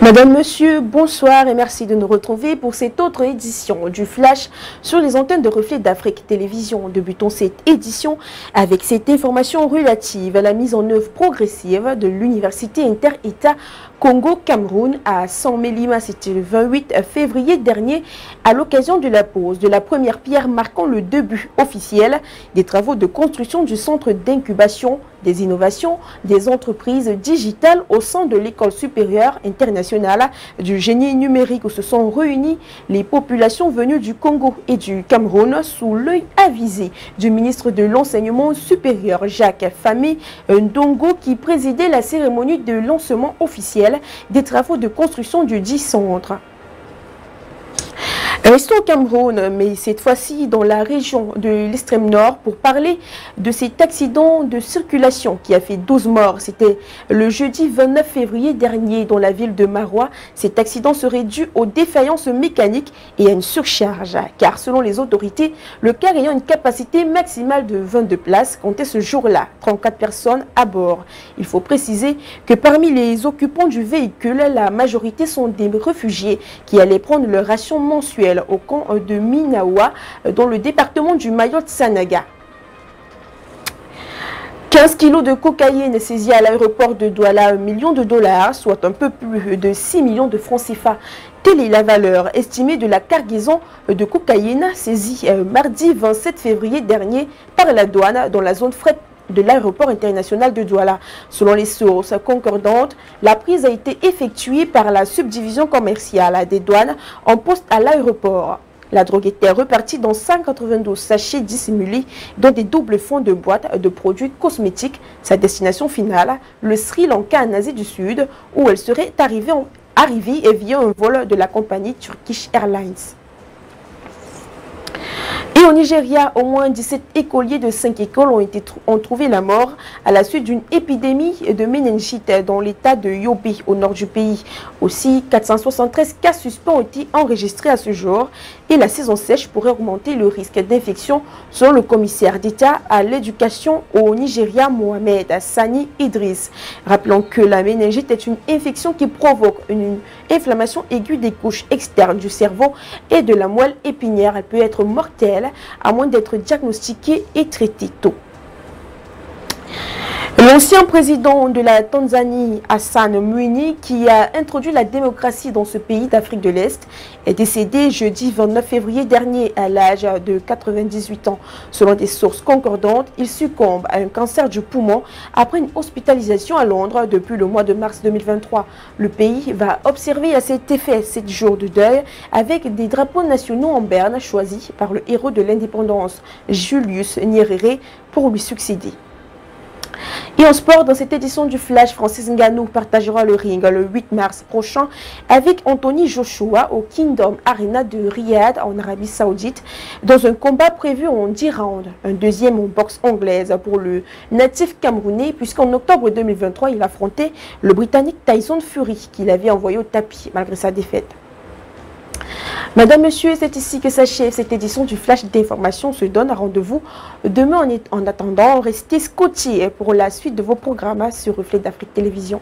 Madame, Monsieur, bonsoir et merci de nous retrouver pour cette autre édition du Flash sur les antennes de Reflet d'Afrique Télévision. Débutons cette édition avec cette information relative à la mise en œuvre progressive de l'Université Inter-État Congo-Cameroun à Saint-Mélima. C'était le 28 février dernier à l'occasion de la pose de la première pierre marquant le début officiel des travaux de construction du centre d'incubation des innovations des entreprises digitales au sein de l'École supérieure internationale du génie numérique où se sont réunies les populations venues du Congo et du Cameroun sous l'œil avisé du ministre de l'Enseignement supérieur Jacques Famé Ndongo qui présidait la cérémonie de lancement officiel des travaux de construction du dit centre. Restons au Cameroun, mais cette fois-ci dans la région de l'extrême nord pour parler de cet accident de circulation qui a fait 12 morts. C'était le jeudi 29 février dernier dans la ville de Maroua. Cet accident serait dû aux défaillances mécaniques et à une surcharge, car selon les autorités, le car ayant une capacité maximale de 22 places comptait ce jour-là 34 personnes à bord. Il faut préciser que parmi les occupants du véhicule, la majorité sont des réfugiés qui allaient prendre leur ration mensuelle au camp de Minawa dans le département du Mayotte-Sanaga. 15 kilos de cocaïne saisis à l'aéroport de Douala, $1 million, soit un peu plus de 6 millions de francs CFA. Telle est la valeur estimée de la cargaison de cocaïne saisie mardi 27 février dernier par la douane dans la zone fret de l'aéroport international de Douala. Selon les sources concordantes, la prise a été effectuée par la subdivision commerciale des douanes en poste à l'aéroport. La drogue était repartie dans 192 sachets dissimulés dans des doubles fonds de boîtes de produits cosmétiques. Sa destination finale, le Sri Lanka en Asie du Sud, où elle serait arrivée via un vol de la compagnie Turkish Airlines. Et au Nigeria, au moins 17 écoliers de 5 écoles ont trouvé la mort à la suite d'une épidémie de méningite dans l'état de Yobe, au nord du pays. Aussi, 473 cas suspects ont été enregistrés à ce jour et la saison sèche pourrait augmenter le risque d'infection selon le commissaire d'État à l'éducation au Nigeria, Mohamed Sani Idriss. Rappelons que la méningite est une infection qui provoque une inflammation aiguë des couches externes du cerveau et de la moelle épinière. Elle peut être mortelle à moins d'être diagnostiqué et traité tôt. L'ancien président de la Tanzanie, Hassan Mwinyi, qui a introduit la démocratie dans ce pays d'Afrique de l'Est, est décédé jeudi 29 février dernier à l'âge de 98 ans. Selon des sources concordantes, il succombe à un cancer du poumon après une hospitalisation à Londres depuis le mois de mars 2023. Le pays va observer à cet effet 7 jours de deuil avec des drapeaux nationaux en berne choisis par le héros de l'indépendance, Julius Nyerere, pour lui succéder. Et en sport, dans cette édition du Flash, Francis Ngannou partagera le ring le 8 mars prochain avec Anthony Joshua au Kingdom Arena de Riyad en Arabie Saoudite dans un combat prévu en 10 rounds. Un deuxième en boxe anglaise pour le natif camerounais puisqu'en octobre 2023, il affrontait le Britannique Tyson Fury qu'il avait envoyé au tapis malgré sa défaite. Madame, Monsieur, c'est ici que s'achève cette édition du Flash d'information. On se donne rendez-vous demain. En attendant, restez scotchés pour la suite de vos programmes sur Reflet d'Afrique Télévision.